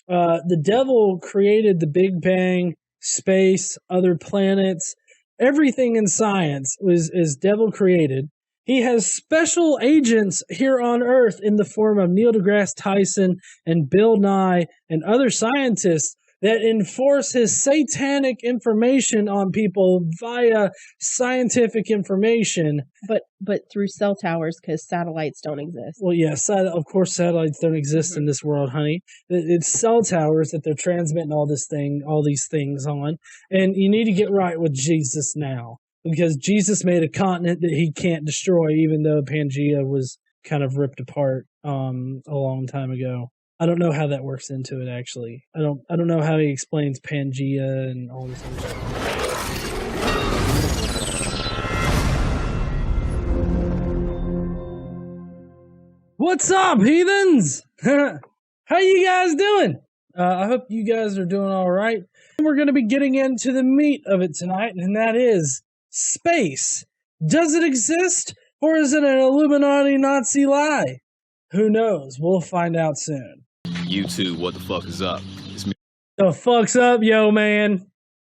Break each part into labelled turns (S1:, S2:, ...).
S1: The devil created the Big Bang, space, other planets, everything in science is devil created. He has special agents here on Earth in the form of Neil deGrasse Tyson and Bill Nye and other scientists that enforce his satanic information on people via scientific information.
S2: But through cell towers, because satellites don't exist.
S1: Well, yeah, of course satellites don't exist in this world, honey. It's cell towers that they're transmitting all these things on. And you need to get right with Jesus now, because Jesus made a continent that he can't destroy, even though Pangea was kind of ripped apart a long time ago. I don't know how that works into it, actually. I don't know how he explains Pangea and all this other stuff. What's up, heathens? How you guys doing? I hope you guys are doing all right. We're going to be getting into the meat of it tonight, and that is space. Does it exist, or is it an Illuminati Nazi lie? Who knows? We'll find out soon.
S3: YouTube, what the fuck is up? It's me.
S1: The fuck's up, yo, man?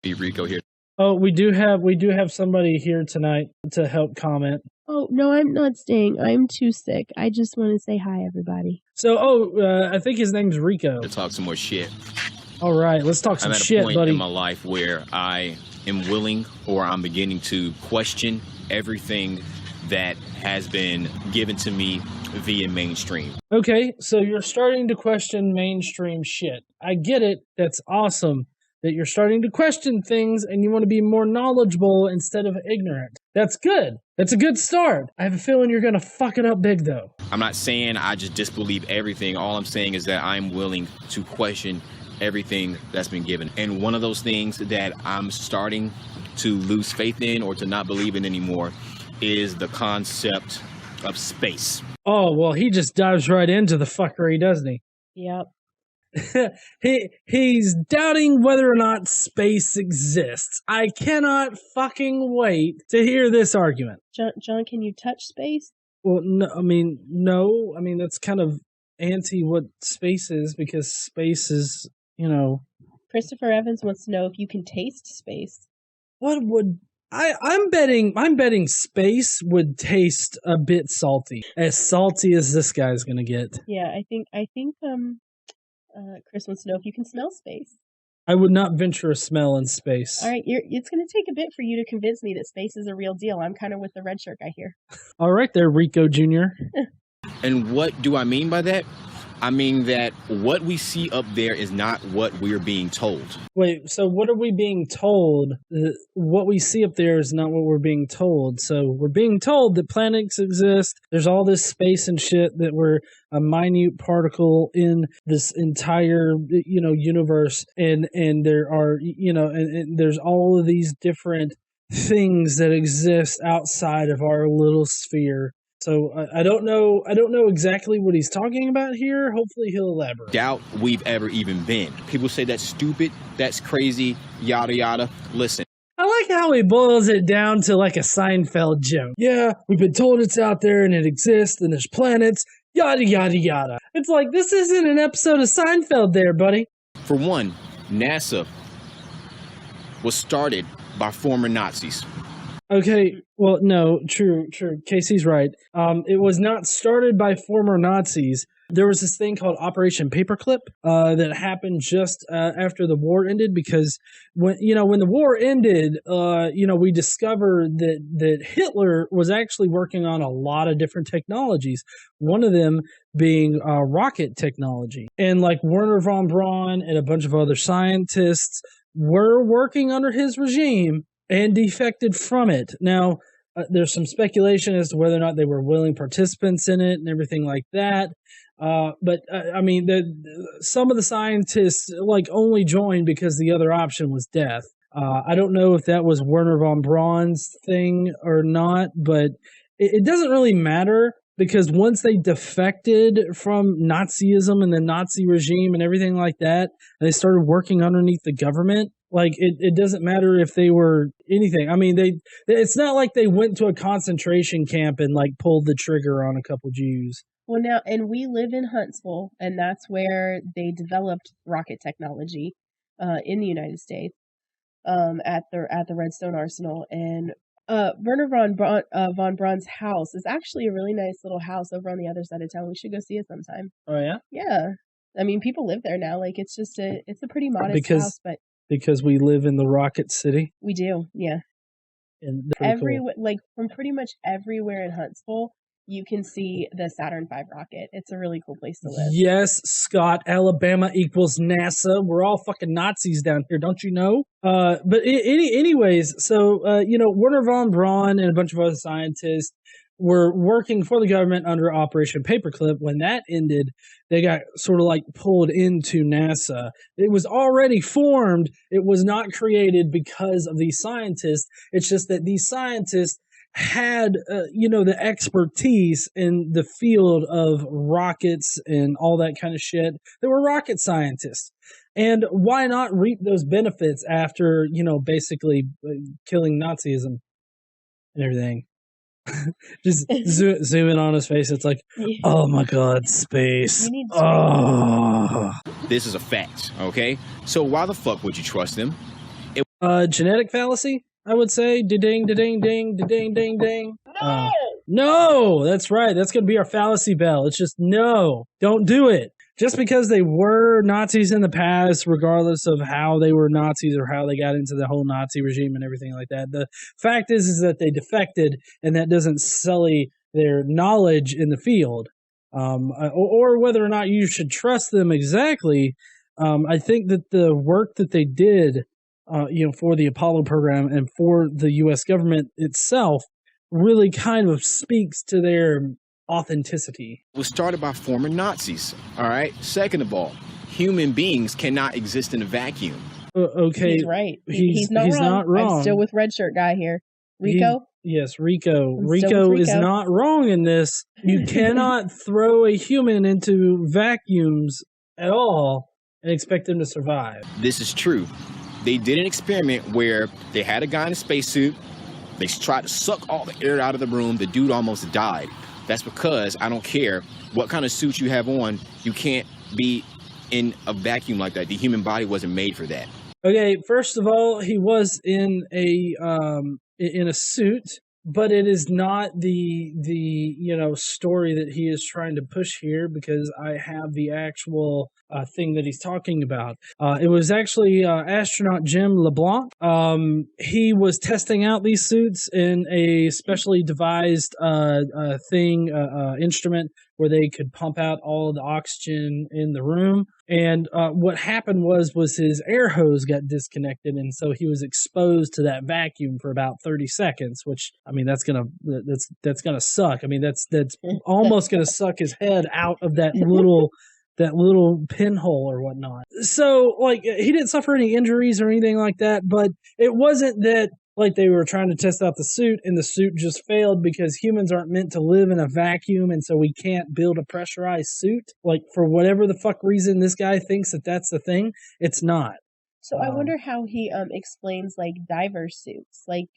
S3: Rico here.
S1: Oh, we do have somebody here tonight to help comment.
S2: Oh, no, I'm not staying. I'm too sick. I just want to say hi, everybody.
S1: So, I think his name's Rico.
S3: To talk some more shit.
S1: All right, let's talk some shit, buddy.
S3: I'm at a point in my life where I am willing, or I'm beginning to question everything that has been given to me via mainstream.
S1: Okay, so you're starting to question mainstream shit. I get it. That's awesome that you're starting to question things and you want to be more knowledgeable instead of ignorant. That's good. That's a good start. I have a feeling you're going to fuck it up big, though.
S3: I'm not saying I just disbelieve everything. All I'm saying is that I'm willing to question everything that's been given. And one of those things that I'm starting to lose faith in or to not believe in anymore is the concept of space.
S1: Oh, well, he just dives right into the fuckery, doesn't he?
S2: Yep.
S1: He's doubting whether or not space exists. I cannot fucking wait to hear this argument.
S2: John, can you touch space?
S1: Well, no. I mean, that's kind of anti what space is, because space is,
S2: Christopher Evans wants to know if you can taste space.
S1: What would... I'm betting space would taste a bit salty as this guy's gonna get.
S2: Yeah, I think Chris wants to know if you can smell space.
S1: I would not venture a smell in space.
S2: All right, it's going to take a bit for you to convince me that space is a real deal. I'm kind of with the red shirt guy here.
S1: All right there, Rico Jr.
S3: And what do I mean by that? I mean that what we see up there is not what we're being told.
S1: Wait, so what are we being told? What we see up there is not what we're being told. So we're being told that planets exist. There's all this space and shit, that we're a minute particle in this entire, universe. And there are, and there's all of these different things that exist outside of our little sphere. So I don't know exactly what he's talking about here. Hopefully he'll elaborate.
S3: Doubt we've ever even been. People say that's stupid, that's crazy, yada yada. Listen.
S1: I like how he boils it down to like a Seinfeld joke. Yeah, we've been told it's out there and it exists and there's planets, yada yada yada. It's like, this isn't an episode of Seinfeld there, buddy.
S3: For one, NASA was started by former Nazis.
S1: Okay, well, no, true. Casey's right. It was not started by former Nazis. There was this thing called Operation Paperclip that happened just after the war ended, because when the war ended, we discovered that Hitler was actually working on a lot of different technologies. One of them being rocket technology, and like Werner von Braun and a bunch of other scientists were working under his regime and defected from it. Now, there's some speculation as to whether or not they were willing participants in it and everything like that. But some of the scientists only joined because the other option was death. I don't know if that was Werner von Braun's thing or not, but it doesn't really matter, because once they defected from Nazism and the Nazi regime and everything like that, and they started working underneath the government, it doesn't matter if they were anything. I mean, it's not like they went to a concentration camp and pulled the trigger on a couple Jews.
S2: Well, now, and we live in Huntsville, and that's where they developed rocket technology in the United States at the Redstone Arsenal. And Werner von Braun's house is actually a really nice little house over on the other side of town. We should go see it sometime.
S1: Oh yeah,
S2: Yeah. I mean, people live there now. Like, it's a pretty modest house, but
S1: because we live in the Rocket City.
S2: we do, yeah.
S1: And cool.
S2: Like from pretty much everywhere in Huntsville, you can see the Saturn V rocket. It's a really cool place to live.
S1: Yes, Scott, Alabama equals NASA. We're all fucking Nazis down here, don't you know? But anyways, so Werner von Braun and a bunch of other scientists were working for the government under Operation Paperclip. When that ended, they got sort of like pulled into NASA. It was already formed. It was not created because of these scientists. It's just that these scientists had, the expertise in the field of rockets and all that kind of shit. They were rocket scientists. And why not reap those benefits after, basically killing Nazism and everything? Just zoom in on his face. It's like, oh my God, space. Oh.
S3: This is a fact, okay? So why the fuck would you trust them?
S1: Genetic fallacy, I would say. Da-ding, da-ding, ding, da-ding, ding, ding. No, that's right. That's going to be our fallacy bell. It's just, no, don't do it. Just because they were Nazis in the past, regardless of how they were Nazis or how they got into the whole Nazi regime and everything like that, the fact is that they defected, and that doesn't sully their knowledge in the field. Or whether or not you should trust them exactly, I think that the work that they did, for the Apollo program and for the U.S. government itself really kind of speaks to their authenticity.
S3: It was started by former Nazis, all right? Second of all, human beings cannot exist in a vacuum.
S2: Okay. He's right. He's not wrong. I'm still with red shirt guy here. Rico?
S1: Yes, Rico. Rico is not wrong in this. You cannot throw a human into vacuums at all and expect them to survive.
S3: This is true. They did an experiment where they had a guy in a spacesuit. They tried to suck all the air out of the room. The dude almost died. That's because I don't care what kind of suit you have on, you can't be in a vacuum like that. The human body wasn't made for that.
S1: Okay, first of all, he was in a suit, but it is not the story that he is trying to push here, because I have the actual thing that he's talking about. It was actually astronaut Jim LeBlanc. He was testing out these suits in a specially devised instrument where they could pump out all of the oxygen in the room. And what happened was his air hose got disconnected, and so he was exposed to that vacuum for about 30 seconds. Which, I mean, that's gonna suck. I mean, that's almost gonna suck his head out of that little pinhole or whatnot. So, like, he didn't suffer any injuries or anything like that. But it wasn't that, like, they were trying to test out the suit and the suit just failed, because humans aren't meant to live in a vacuum, and so we can't build a pressurized suit. Like, for whatever the fuck reason this guy thinks that that's the thing, it's not.
S2: So I wonder how he explains, like, diver suits. Like,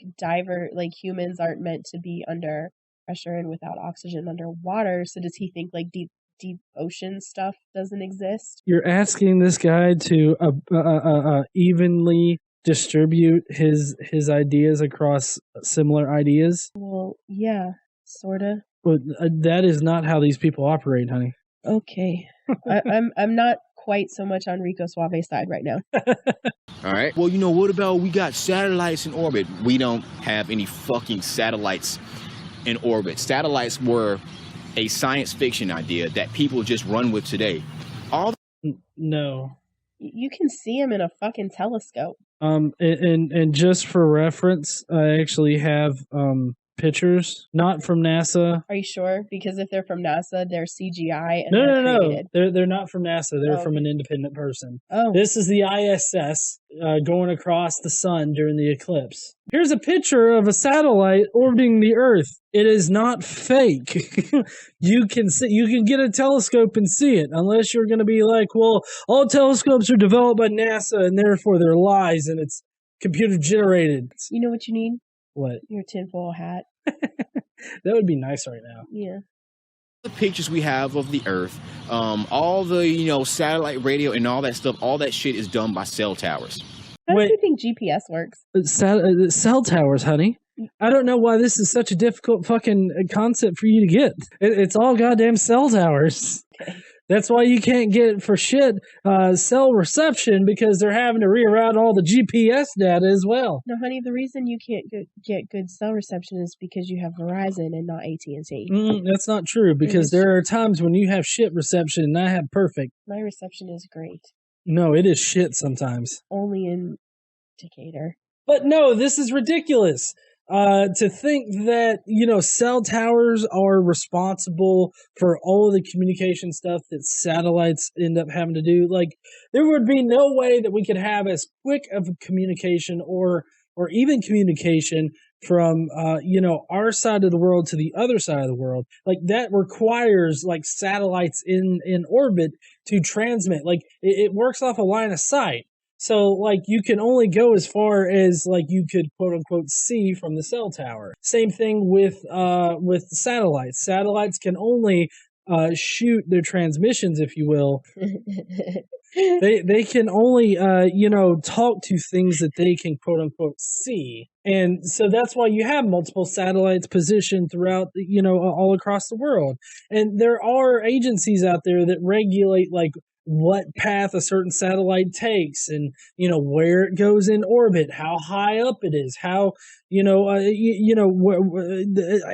S2: humans aren't meant to be under pressure and without oxygen underwater. So does he think, like, deep ocean stuff doesn't exist?
S1: You're asking this guy to evenly distribute his ideas across similar ideas?
S2: Well, yeah, sorta.
S1: But that is not how these people operate, honey.
S2: Okay, I'm not quite so much on Rico Suave's side right now.
S3: All right. Well, what about we got satellites in orbit? We don't have any fucking satellites in orbit. Satellites were a science fiction idea that people just run with today.
S1: No.
S2: You can see them in a fucking telescope.
S1: And just for reference, I actually have pictures, not from NASA.
S2: Are you sure? Because if they're from NASA, they're CGI and
S1: no. They're not from NASA. They're from an independent person.
S2: Oh.
S1: This is the ISS going across the sun during the eclipse. Here's a picture of a satellite orbiting the Earth. It is not fake. You can get a telescope and see it, unless you're going to be like, well, all telescopes are developed by NASA and therefore they're lies and it's computer generated.
S2: You know what you need?
S1: What?
S2: Your tinfoil hat.
S1: That would be nice right now.
S2: Yeah.
S3: The pictures we have of the Earth, all the satellite radio and all that stuff, all that shit is done by cell towers.
S2: How do you think GPS works?
S1: Cell towers, honey. I don't know why this is such a difficult fucking concept for you to get. It's all goddamn cell towers.
S2: Okay.
S1: That's why you can't get for shit cell reception, because they're having to reroute all the GPS data as well.
S2: No, honey, the reason you can't get good cell reception is because you have Verizon and not AT&T.
S1: That's not true, because there are times when you have shit reception and I have perfect.
S2: My reception is great.
S1: No, it is shit sometimes.
S2: Only in Decatur.
S1: But no, this is ridiculous. To think that, cell towers are responsible for all of the communication stuff that satellites end up having to do. Like, there would be no way that we could have as quick of a communication or even communication from, our side of the world to the other side of the world. Like, that requires, like, satellites in orbit to transmit. Like, it works off a line of sight. So, like, you can only go as far as, like, you could, quote-unquote, see from the cell tower. Same thing with satellites. Satellites can only shoot their transmissions, if you will. They can only, talk to things that they can, quote-unquote, see. And so that's why you have multiple satellites positioned throughout, all across the world. And there are agencies out there that regulate, like, what path a certain satellite takes, and where it goes in orbit, how high up it is, how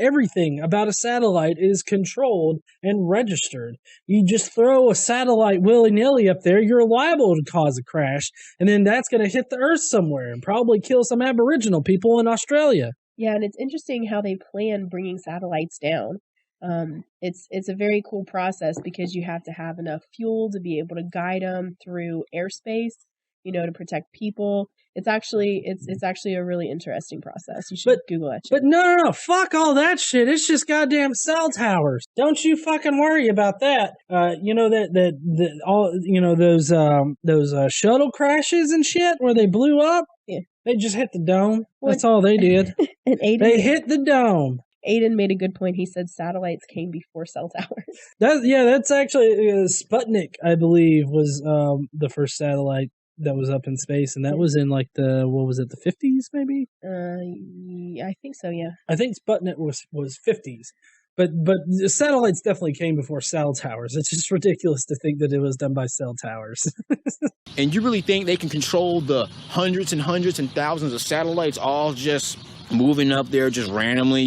S1: everything about a satellite is controlled and registered. You just throw a satellite willy-nilly up there, you're liable to cause a crash, and then that's going to hit the Earth somewhere and probably kill some Aboriginal people in Australia.
S2: Yeah, and it's interesting how they plan bringing satellites down. It's a very cool process, because you have to have enough fuel to be able to guide them through airspace, to protect people. It's actually a really interesting process. You should Google that shit.
S1: But no, fuck all that shit. It's just goddamn cell towers. Don't you fucking worry about that. Those shuttle crashes and shit where they blew up.
S2: Yeah.
S1: They just hit the dome. That's all they did. They hit the dome.
S2: Aiden made a good point. He said satellites came before cell towers.
S1: That's actually Sputnik, I believe, was the first satellite that was up in space, and that was in like the 50s maybe?
S2: I think so, yeah.
S1: I think Sputnik was 50s. But the satellites definitely came before cell towers. It's just ridiculous to think that it was done by cell towers.
S3: And you really think they can control the hundreds and hundreds and thousands of satellites all just moving up there just randomly?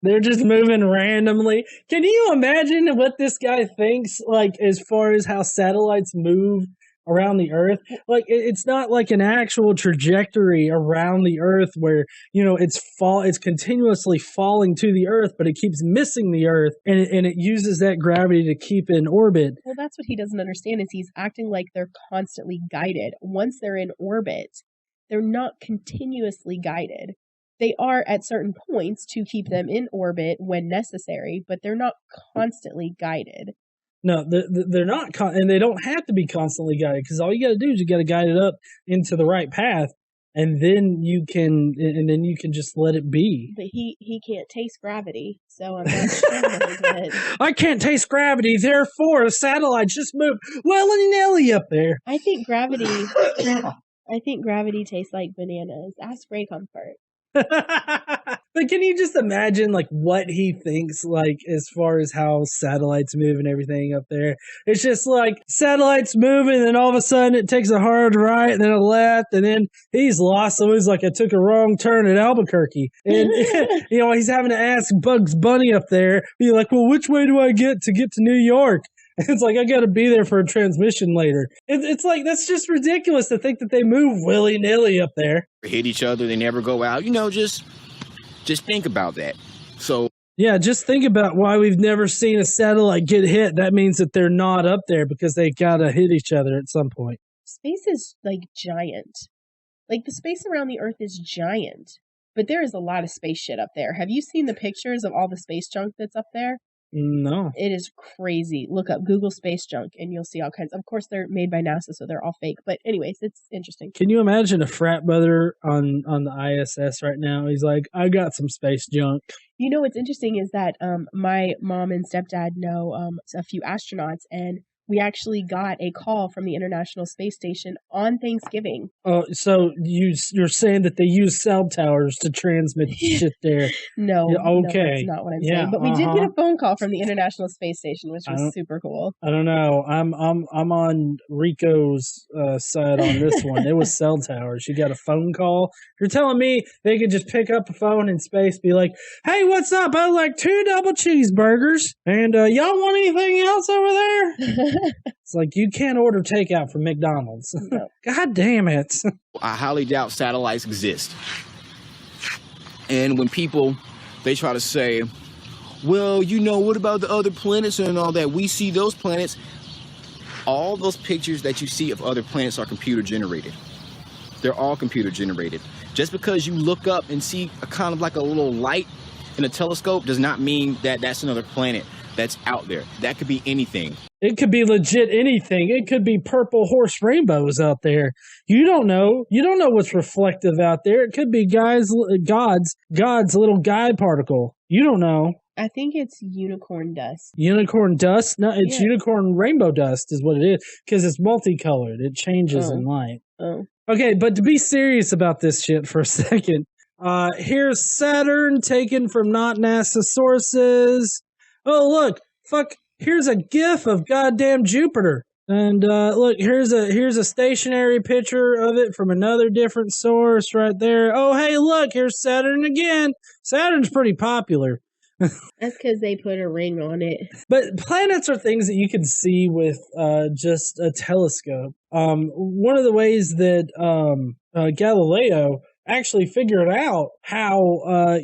S3: They're
S1: just moving randomly. Can you imagine what this guy thinks, like, as far as how satellites move around the Earth? Like, it's not like an actual trajectory around the Earth where, it's continuously falling to the Earth, but it keeps missing the Earth, and it uses that gravity to keep in orbit.
S2: Well, that's what he doesn't understand, is he's acting like they're constantly guided. Once they're in orbit, they're not continuously guided. They are at certain points to keep them in orbit when necessary, but they're not constantly guided.
S1: No, they're not, and they don't have to be constantly guided, because all you got to do is you got to guide it up into the right path, and then you can just let it be.
S2: But he can't taste gravity, so I'm not sure.
S1: I can't taste gravity, therefore the satellites just move willy-nilly up there.
S2: I think gravity tastes like bananas. Ask Ray Comfort.
S1: But can you just imagine, like, what he thinks, like, as far as how satellites move and everything up there? It's just like satellites moving, and then all of a sudden it takes a hard right and then a left, and then he's lost. So he's like, I took a wrong turn at Albuquerque, and he's having to ask Bugs Bunny up there, be like, well, which way do I get to New York? It's like, I got to be there for a transmission later. It's like, that's just ridiculous to think that they move willy-nilly up there.
S3: Hit each other, they never go out. Just think about that. So
S1: yeah, just think about why we've never seen a satellite get hit. That means that they're not up there, because they got to hit each other at some point.
S2: Space is, like, giant. Like, the space around the Earth is giant. But there is a lot of space shit up there. Have you seen the pictures of all the space junk that's up there?
S1: No.
S2: It is crazy. Look up Google space junk and you'll see all kinds. Of course, they're made by NASA, so they're all fake. But anyways, it's interesting.
S1: Can you imagine a frat brother on the ISS right now? He's like, I got some space junk.
S2: You know what's interesting is that my mom and stepdad know a few astronauts, and we actually got a call from the International Space Station on Thanksgiving.
S1: Oh, so you're saying that they use cell towers to transmit shit there?
S2: No,
S1: Yeah,
S2: no,
S1: okay.
S2: that's not what I'm saying. But we did get a phone call from the International Space Station, which was super cool.
S1: I don't know. I'm on Rico's side on this one. It was cell towers. You got a phone call. You're telling me they could just pick up a phone in space, be like, "Hey, what's up? I'd like 2 double cheeseburgers, and y'all want anything else over there?" It's like, you can't order takeout from McDonald's.
S2: No.
S1: God damn it.
S3: I highly doubt satellites exist. And when people, they try to say, well, you know, what about the other planets and all that? We see those planets. All those pictures that you see of other planets are computer generated. They're all computer generated. Just because you look up and see a kind of like a little light in a telescope does not mean that that's another planet that's out there. That could be anything.
S1: It could be legit anything. It could be purple horse rainbows out there. You don't know. You don't know what's reflective out there. It could be God's little guide particle. You don't know.
S2: I think it's unicorn dust.
S1: Unicorn dust? No, it's
S2: Yeah.
S1: unicorn rainbow dust is what it is, because it's multicolored. It changes in light.
S2: Oh.
S1: Okay, but to be serious about this shit for a second, here's Saturn taken from not NASA sources. Oh, look, fuck. Here's a GIF of goddamn Jupiter. And look, here's a stationary picture of it from another different source right there. Oh, hey, look, here's Saturn again. Saturn's pretty popular.
S2: That's because they put a ring on it.
S1: But planets are things that you can see with just a telescope. One of the ways that Galileo actually figured out how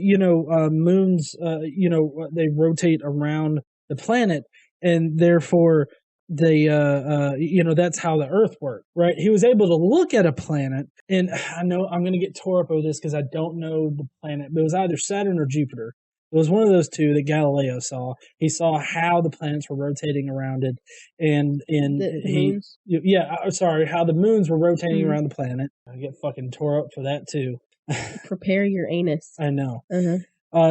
S1: moons they rotate around the planet, and therefore they that's how the Earth worked, right? He was able to look at a planet, and I know I'm going to get tore up over this because I don't know the planet, but it was either Saturn or Jupiter. It was one of those two that Galileo saw. He saw how the planets were rotating around it, and
S2: moons?
S1: How the moons were rotating around the planet. I get fucking tore up for that too.
S2: Prepare your anus.
S1: I know.
S2: Uh-huh.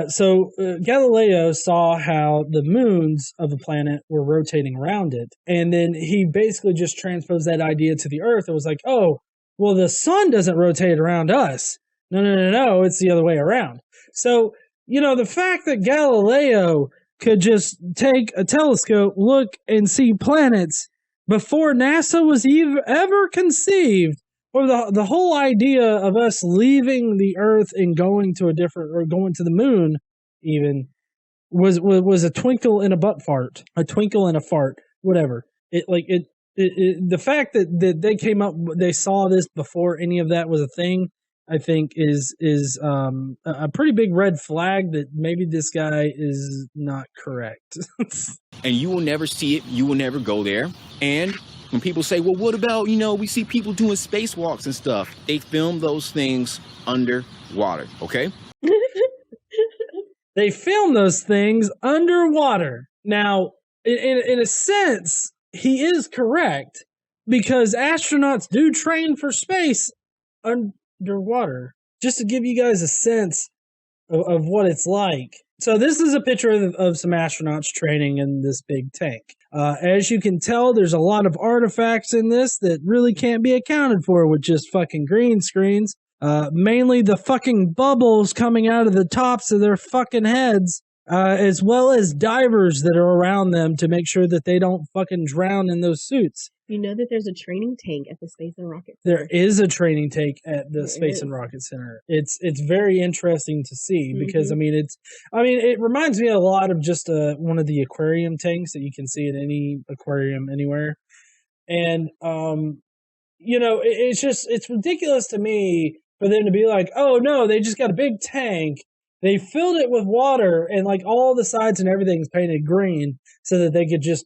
S1: So Galileo saw how the moons of a planet were rotating around it, and then he basically just transposed that idea to the Earth. It was like, oh, well, the sun doesn't rotate around us. No, it's the other way around. So, the fact that Galileo could just take a telescope, look, and see planets before NASA was ever conceived, or the whole idea of us leaving the Earth and going to the moon, even was a twinkle in a butt fart, a twinkle in a fart, whatever. The fact that they saw this before any of that was a thing, I think is a pretty big red flag that maybe this guy is not correct.
S3: And you will never see it. You will never go there. And when people say, well, what about, we see people doing spacewalks and stuff. They film those things underwater, okay?
S1: They film those things underwater. Now, in a sense, he is correct, because astronauts do train for space underwater. Just to give you guys a sense of what it's like. So this is a picture of some astronauts training in this big tank. As you can tell, there's a lot of artifacts in this that really can't be accounted for with just fucking green screens. Mainly the fucking bubbles coming out of the tops of their fucking heads, as well as divers that are around them to make sure that they don't fucking drown in those suits.
S2: You know that there's a training tank at the Space and Rocket Center.
S1: There is a training tank at the Space and Rocket Center. It's very interesting to see, because it reminds me a lot of just one of the aquarium tanks that you can see at any aquarium anywhere. And it's ridiculous to me for them to be like, oh no, they just got a big tank. They filled it with water, and like all the sides and everything's painted green so that they could just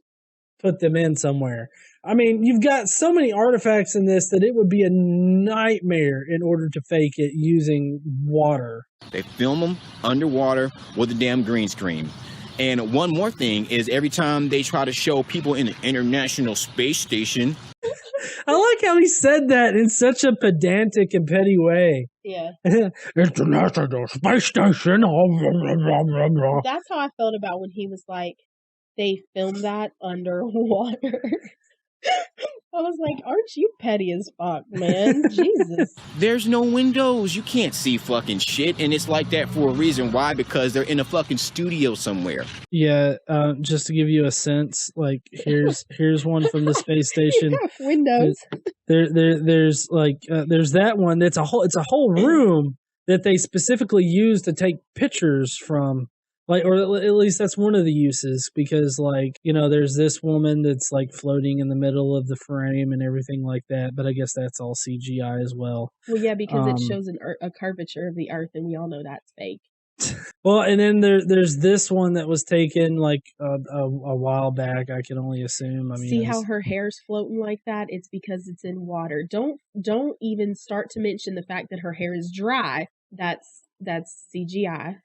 S1: put them in somewhere. I mean, you've got so many artifacts in this that it would be a nightmare in order to fake it using water.
S3: They film them underwater with a damn green screen. And one more thing is every time they try to show people in the International Space Station.
S1: I like how he said that in such a pedantic and petty way.
S2: Yeah.
S1: International Space Station.
S2: That's how I felt about when he was like, they filmed that underwater. I was like, aren't you petty as fuck, man? Jesus.
S3: There's no windows. You can't see fucking shit. And it's like that for a reason. Why? Because they're in a fucking studio somewhere.
S1: Yeah, just to give you a sense, like here's one from the space station.
S2: Windows.
S1: There's that one. It's a whole room that they specifically use to take pictures from. Like, or at least that's one of the uses, because, like, you know, there's this woman that's, like, floating in the middle of the frame and everything like that, but I guess that's all CGI as well.
S2: Well, yeah, because it shows a curvature of the Earth, and we all know that's fake.
S1: Well, and then there's this one that was taken, like, a while back, I can only assume. I mean,
S2: see how her hair's floating like that? It's because it's in water. Don't even start to mention the fact that her hair is dry. That's CGI.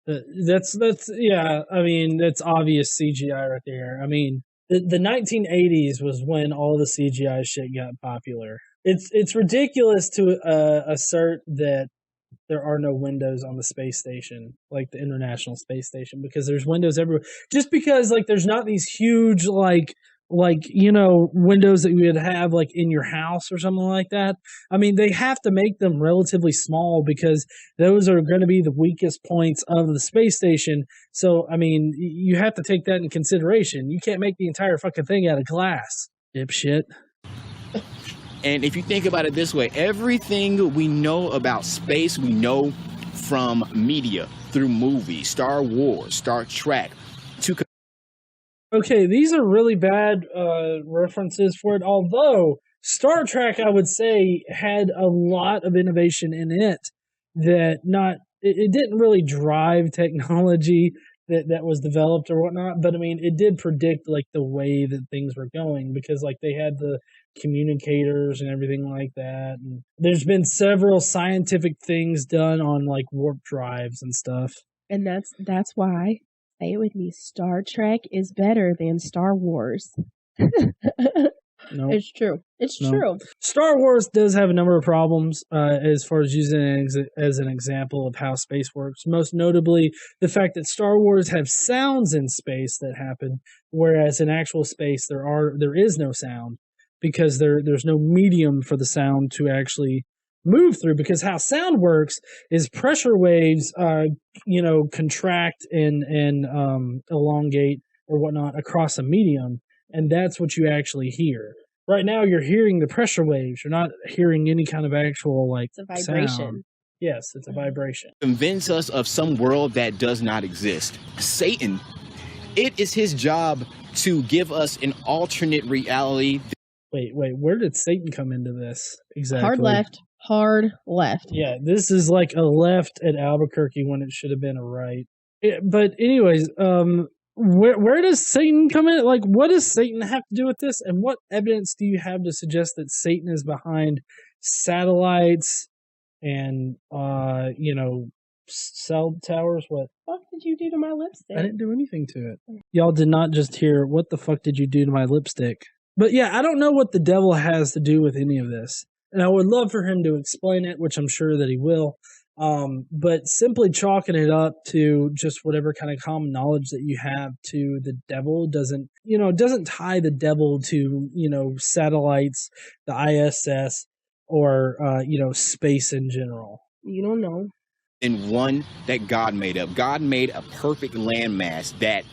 S1: That's yeah. I mean, that's obvious CGI right there. I mean, the 1980s was when all the CGI shit got popular. It's ridiculous to assert that there are no windows on the space station, like the International Space Station, because there's windows everywhere. Just because, like, there's not these huge you know, windows that you would have like in your house or something like that. I mean, they have to make them relatively small because those are going to be the weakest points of the space station. So, I mean, you have to take that in consideration. You can't make the entire fucking thing out of glass, dipshit.
S3: And if you think about it this way, everything we know about space, we know from media, through movies, Star Wars, Star Trek,
S1: Okay, these are really bad references for it, although Star Trek, I would say, had a lot of innovation in it that it didn't really drive technology that was developed or whatnot, but I mean, it did predict like the way that things were going, because like they had the communicators and everything like that. And there's been several scientific things done on like warp drives and stuff.
S2: And that's why, say it with me, Star Trek is better than Star Wars.
S1: No,
S2: it's true. It's true.
S1: Star Wars does have a number of problems as far as using it as an example of how space works. Most notably, the fact that Star Wars have sounds in space that happen, whereas in actual space there is no sound, because there's no medium for the sound to actually move through. Because how sound works is pressure waves, contract and elongate or whatnot across a medium. And that's what you actually hear. Right now, you're hearing the pressure waves. You're not hearing any kind of actual, like,
S2: it's a vibration.
S1: Sound. Yes, it's a vibration.
S3: Convince us of some world that does not exist. Satan, it is his job to give us an alternate reality.
S1: Wait, where did Satan come into this? Exactly.
S2: Hard left.
S1: Yeah, this is like a left at Albuquerque when it should have been a right. But anyways, where does Satan come in? Like, what does Satan have to do with this? And what evidence do you have to suggest that Satan is behind satellites and, cell towers? What
S2: the fuck did you do to my lipstick?
S1: I didn't do anything to it. Y'all did not just hear, what the fuck did you do to my lipstick? But yeah, I don't know what the devil has to do with any of this. And I would love for him to explain it, which I'm sure that he will. But simply chalking it up to just whatever kind of common knowledge that you have to the devil doesn't tie the devil to, satellites, the ISS, or, space in general.
S2: You don't know.
S3: And one that God made up. God made a perfect landmass that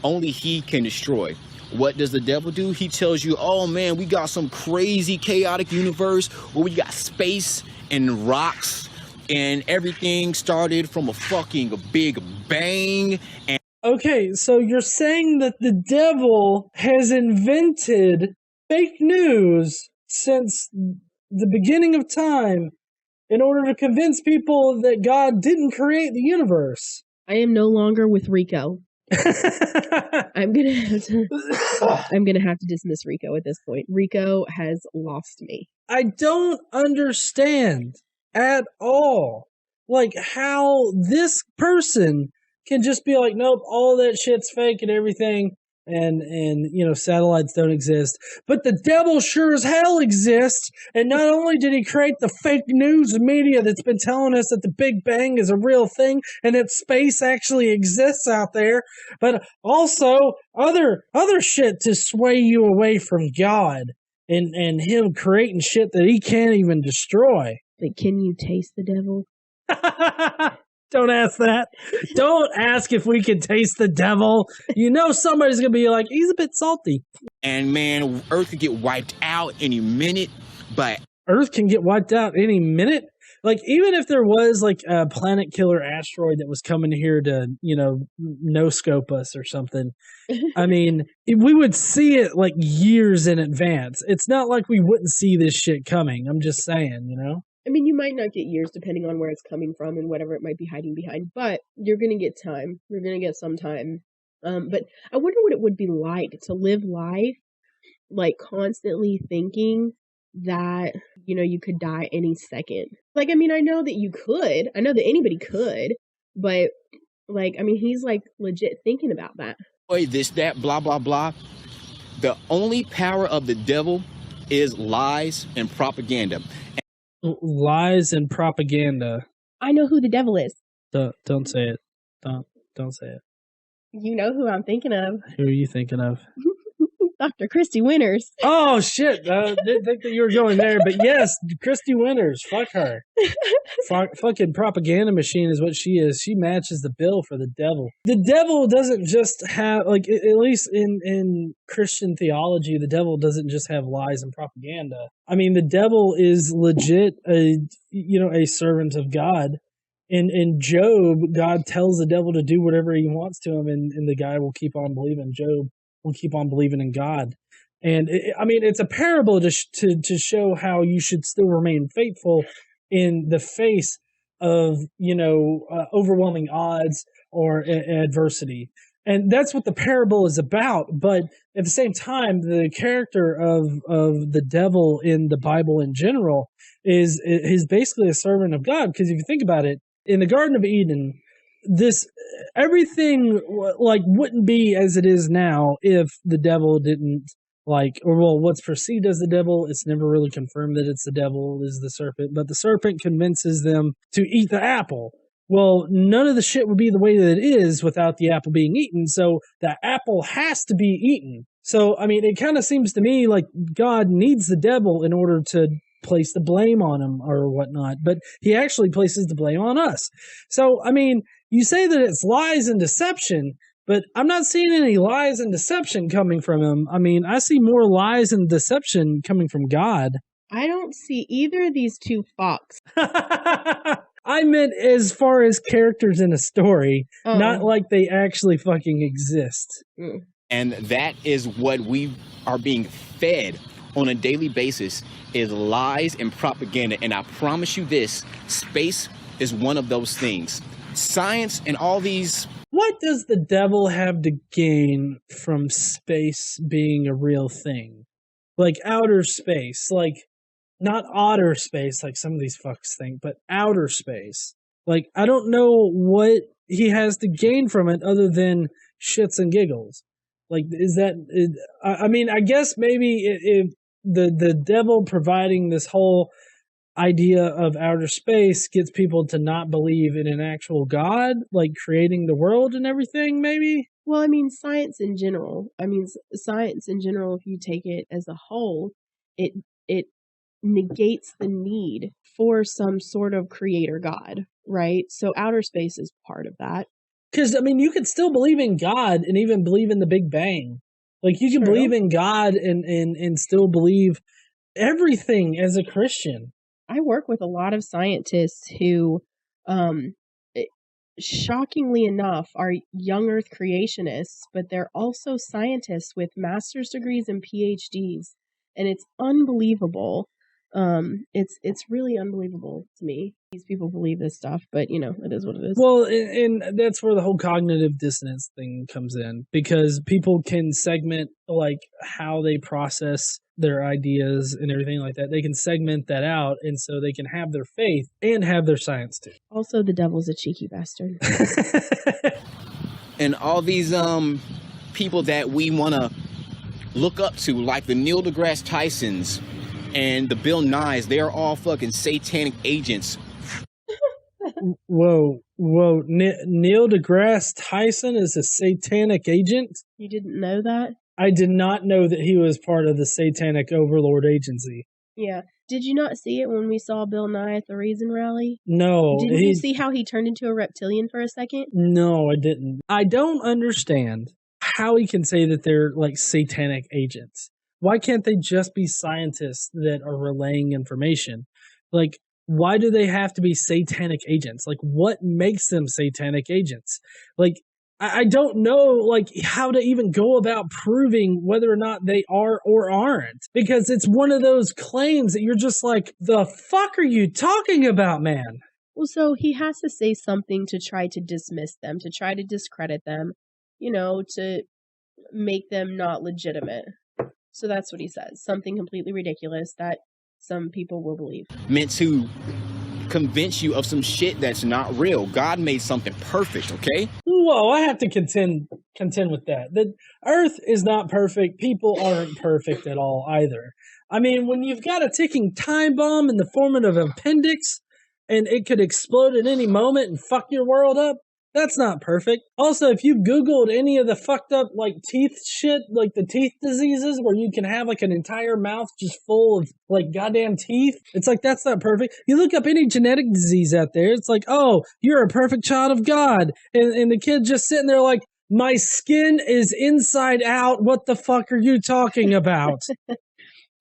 S3: only he can destroy. What does the devil do? He tells you, oh man, we got some crazy chaotic universe where we got space and rocks and everything started from a fucking big bang. And
S1: okay, so you're saying that the devil has invented fake news since the beginning of time in order to convince people that God didn't create the universe.
S2: I am no longer with Rico. I'm gonna have to dismiss Rico at this point. Rico has lost me.
S1: I don't understand at all, like, how this person can just be like, nope, all that shit's fake and everything. And satellites don't exist, but the devil sure as hell exists. And not only did he create the fake news media that's been telling us that the Big Bang is a real thing and that space actually exists out there, but also other shit to sway you away from God and him creating shit that he can't even destroy.
S2: But can you taste the devil?
S1: Don't ask that. Don't ask if we can taste the devil. You know somebody's going to be like, he's a bit salty.
S3: And man, Earth could get wiped out any minute, but
S1: Earth can get wiped out any minute? Like, even if there was like a planet killer asteroid that was coming here to, no-scope us or something, I mean, we would see it like years in advance. It's not like we wouldn't see this shit coming. I'm just saying,
S2: I mean, you might not get years depending on where it's coming from and whatever it might be hiding behind, but you're going to get time. You're going to get some time. But I wonder what it would be like to live life, like constantly thinking that, you could die any second. Like, I mean, I know that you could. I know that anybody could, but like, I mean, he's like legit thinking about that.
S3: Boy, this, that, blah, blah, blah. The only power of the devil is lies and propaganda.
S1: Lies and propaganda.
S2: I know who the devil is.
S1: Don't say it. Don't say it.
S2: You know who I'm thinking of.
S1: Who are you thinking of?
S2: Dr. Christy Winters.
S1: Oh, shit. Didn't think that you were going there, but yes, Christy Winters. Fuck her. Fucking propaganda machine is what she is. She matches the bill for the devil. The devil doesn't just have, like, at least in Christian theology, the devil doesn't just have lies and propaganda. I mean, the devil is legit a servant of God. In Job, God tells the devil to do whatever he wants to him, and the guy will keep on believing. Job will keep on believing in God. And it's a parable to show how you should still remain faithful in the face of, overwhelming odds or adversity. And that's what the parable is about. But at the same time, the character of the devil in the Bible in general is basically a servant of God. Because if you think about it, in the Garden of Eden, everything wouldn't be as it is now if the devil didn't what's perceived as the devil. It's never really confirmed that it's the devil is the serpent, but the serpent convinces them to eat the apple. Well, none of the shit would be the way that it is without the apple being eaten. So the apple has to be eaten. So, I mean, it kind of seems to me like God needs the devil in order to place the blame on him or whatnot, but he actually places the blame on us. So, I mean, you say that it's lies and deception, but I'm not seeing any lies and deception coming from him. I mean, I see more lies and deception coming from God.
S2: I don't see either of these two fucks.
S1: I meant as far as characters in a story, not like they actually fucking exist.
S2: Mm.
S3: And that is what we are being fed on a daily basis, is lies and propaganda. And I promise you this, space is one of those things. Science and all these...
S1: What does the devil have to gain from space being a real thing? Like outer space, like not outer space like some of these fucks think, but outer space. Like, I don't know what he has to gain from it other than shits and giggles. Like, is that... I mean, I guess maybe if the devil providing this whole idea of outer space gets people to not believe in an actual God, like creating the world and everything, maybe?
S2: Well, I mean, science in general, if you take it as a whole, it negates the need for some sort of creator God, right? So outer space is part of that.
S1: Because, I mean, you could still believe in God and even believe in the Big Bang. Like, you can believe in God and still believe everything as a Christian.
S2: I work with a lot of scientists who, shockingly enough, are young Earth creationists, but they're also scientists with master's degrees and PhDs. And it's unbelievable It's really unbelievable to me. These people believe this stuff, but you know, it is what it is.
S1: Well, and that's where the whole cognitive dissonance thing comes in, because people can segment like how they process their ideas and everything like that. They can segment that out, and so they can have their faith and have their science too.
S2: Also, the devil's a cheeky bastard.
S3: And all these people that we want to look up to, like the Neil deGrasse Tysons and the Bill Nyes, they are all fucking satanic agents.
S1: Whoa. Neil deGrasse Tyson is a satanic agent?
S2: You didn't know that?
S1: I did not know that he was part of the Satanic Overlord Agency.
S2: Yeah. Did you not see it when we saw Bill Nye at the Reason Rally?
S1: No.
S2: Didn't you see how he turned into a reptilian for a second?
S1: No, I didn't. I don't understand how he can say that they're like satanic agents. Why can't they just be scientists that are relaying information? Like, why do they have to be satanic agents? Like, what makes them satanic agents? Like, I don't know, like, how to even go about proving whether or not they are or aren't. Because it's one of those claims that you're just like, the fuck are you talking about, man?
S2: Well, so he has to say something to try to dismiss them, to try to discredit them, you know, to make them not legitimate. So that's what he says. Something completely ridiculous that some people will believe.
S3: Meant to convince you of some shit that's not real. God made something perfect, okay?
S1: Whoa, I have to contend with that. The Earth is not perfect. People aren't perfect at all either. I mean, when you've got a ticking time bomb in the form of an appendix, and it could explode at any moment and fuck your world up, that's not perfect. Also, if you Googled any of the fucked up, like, teeth shit, like the teeth diseases, where you can have, like, an entire mouth just full of, like, goddamn teeth, it's like, that's not perfect. You look up any genetic disease out there, it's like, oh, you're a perfect child of God. And the kid just sitting there like, my skin is inside out. What the fuck are you talking about?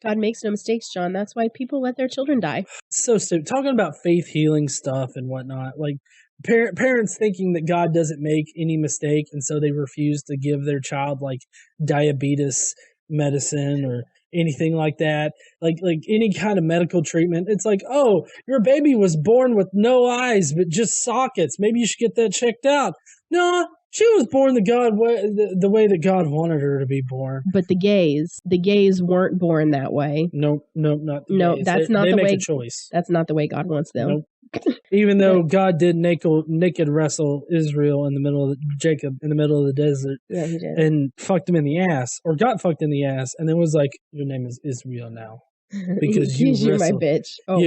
S2: God makes no mistakes, John. That's why people let their children die.
S1: So stupid. Talking about faith healing stuff and whatnot, like, parents thinking that God doesn't make any mistake, and so they refuse to give their child like diabetes medicine or anything like that, like any kind of medical treatment. It's like, oh, your baby was born with no eyes but just sockets. Maybe you should get that checked out. No, she was born the way that God wanted her to be born.
S2: But the gays weren't born that way.
S1: Nope, not the
S2: no.
S1: gays.
S2: That's not
S1: they
S2: the
S1: make
S2: way.
S1: A choice.
S2: That's not the way God wants them.
S1: Nope. Even though God did naked wrestle Israel in the middle of Jacob in the middle of the desert,
S2: yeah, he did,
S1: and fucked him in the ass, or got fucked in the ass, and then was like, "Your name is Israel now because
S2: you're my bitch." Oh,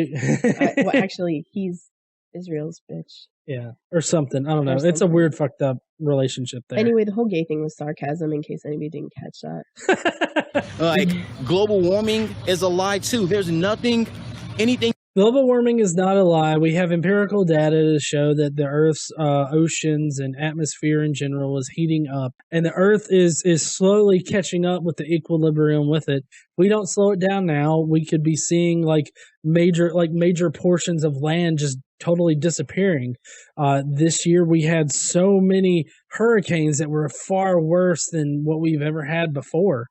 S2: well, actually, he's Israel's bitch.
S1: Yeah, or something. I don't know. It's a weird, fucked up relationship there.
S2: Anyway, the whole gay thing was sarcasm. In case anybody didn't catch that,
S3: like global warming is a lie too. There's anything.
S1: Global warming is not a lie. We have empirical data to show that the Earth's oceans and atmosphere in general is heating up, and the Earth is slowly catching up with the equilibrium with it. We don't slow it down now, we could be seeing like major portions of land just totally disappearing. This year we had so many hurricanes that were far worse than what we've ever had before,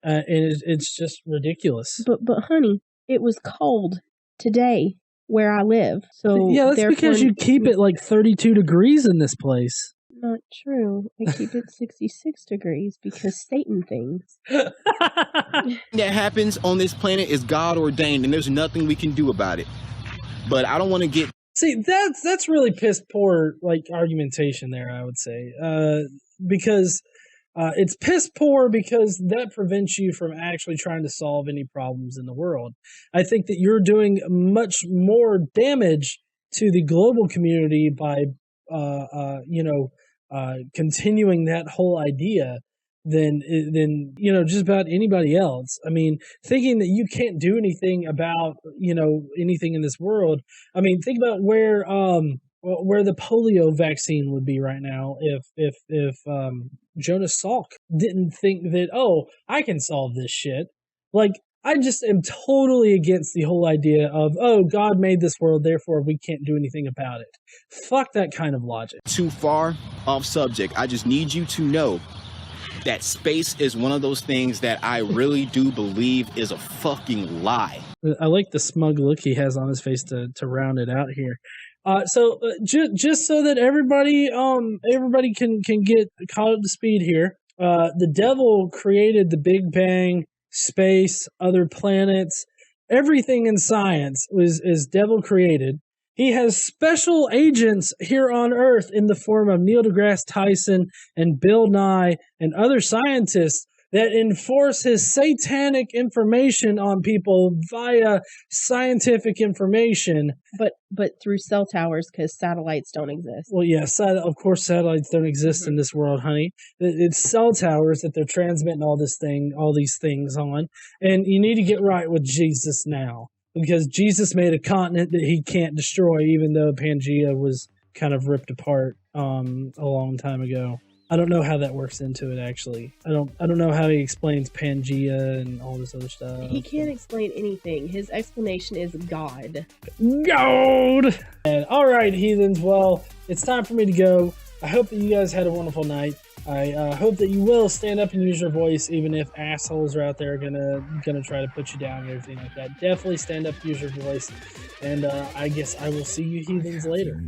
S1: and it's just ridiculous.
S2: But honey, it was cold today where I live. So
S1: yeah, that's because you keep it like 32 degrees in this place.
S2: Not true. I keep it 66 degrees because Satan thinks.
S3: That happens on this planet is God ordained, and there's nothing we can do about it. But I don't want to get...
S1: See, that's really piss poor like argumentation there, I would say. Because it's piss poor because that prevents you from actually trying to solve any problems in the world. I think that you're doing much more damage to the global community by, continuing that whole idea than just about anybody else. I mean, thinking that you can't do anything about anything in this world. I mean, think about where the polio vaccine would be right now if Jonas Salk didn't think that, oh, I can solve this shit. Like, I just am totally against the whole idea of, oh, God made this world, therefore we can't do anything about it. Fuck that kind of logic.
S3: Too far off subject. I just need you to know that space is one of those things that I really do believe is a fucking lie.
S1: I like the smug look he has on his face to round it out here. So just so that everybody can get caught up to speed here, the devil created the Big Bang, space, other planets, everything in science is devil created. He has special agents here on Earth in the form of Neil deGrasse Tyson and Bill Nye and other scientists that enforce his satanic information on people via scientific information.
S2: But through cell towers, because satellites don't exist.
S1: Well, yeah, of course satellites don't exist in this world, honey. It's cell towers that they're transmitting all these things on. And you need to get right with Jesus now, because Jesus made a continent that he can't destroy, even though Pangea was kind of ripped apart a long time ago. I don't know how that works into it, actually. I don't know how he explains Pangea and all this other stuff.
S2: He can't explain anything. His explanation is God.
S1: God! And all right, heathens. Well, it's time for me to go. I hope that you guys had a wonderful night. I hope that you will stand up and use your voice, even if assholes are out there gonna try to put you down and everything like that. Definitely stand up, use your voice, and I guess I will see you heathens later.